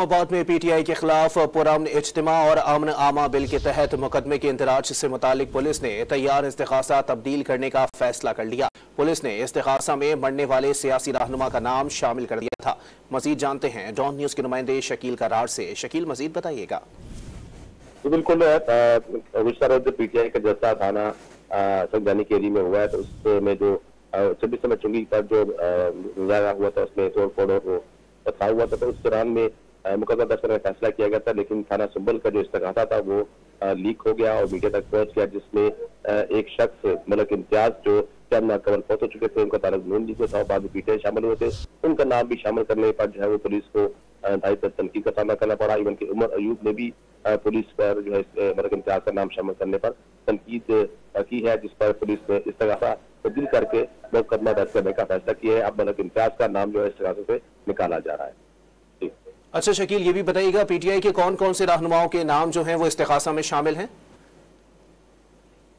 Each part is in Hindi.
इस्लामाबाद में पीटीआई के खिलाफ पुरअमन इज्तिमा और अमन आमा बिल के तहत मुकदमे के इंदराज से मुतालिक पुलिस ने तैयार इस्तिगासा तब्दील करने का फैसला कर लिया। पुलिस ने इस्तिगासा में मरने वाले सियासी रहनुमा का नाम शामिल कर दिया था। मजीद जानते हैं डॉन न्यूज के नुमाइंदे शकील करार से। शकील, मजीद बताइएगा। बिल्कुल, गुज़श्ता रोज पीटीआई का जलसा थाना संगदानी के एरिया में हुआ है, तो उसमें जो 26 नंबर चुंगी पर जो मुजाहरा हुआ था उसमें तोड़ फोड़ और पथराव हुआ था, तो उस दौरान में मुकदमा दर्ज करने का फैसला किया गया था। लेकिन थाना सुंबल का जो इस्तिगासा था वो लीक हो गया और मीडिया तक पहुंच गया, जिसमें एक शख्स मलक इम्तियाज जो चंद कवर पहुंच चुके थे, उनका ताल्लुक नून लीग था, बाद में पीटीआई शामिल हुए थे। उनका नाम भी शामिल करने पर जो है वो पुलिस को तनकीद का सामना करना पड़ा। इवन की उमर अयूब ने भी पुलिस पर जो है मलक इम्तियाज का नाम शामिल करने पर तनकीद की है, जिस पर पुलिस ने इस्तिगासा तब्दील करके मुकदमा दर्ज करने का फैसला किया है। अब मलक इम्तियाज का नाम जो है इस्तिगासे से निकाला जा रहा है। अच्छा शकील, ये भी बताइएगा पीटीआई के कौन कौन से रहनुमाओं के नाम जो हैं वो इस्तिगासा में शामिल हैं?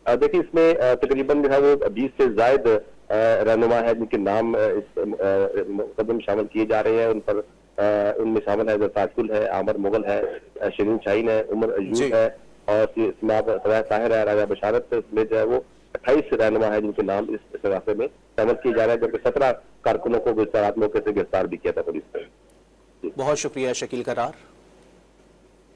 देखिए, इसमें तकरीबन जो है वो 20 से ज्यादा रहनुमा है जिनके नाम इस मुकदमे में शामिल किए जा रहे हैं। उन पर उनमें शामिल है ताजकुल है, आमर मुगल है, शरीन शाहीन है, उमर अयूब है और ताहिर है, राजा बशारत में जो है वो 28 रहनुमा है जिनके नाम इस इस्तिगासे में शामिल किए जा रहे हैं, जबकि 17 कारकुनों को गुज़श्ता रात मौके से गिरफ्तार भी किया था पुलिस ने। बहुत शुक्रिया शकील करार।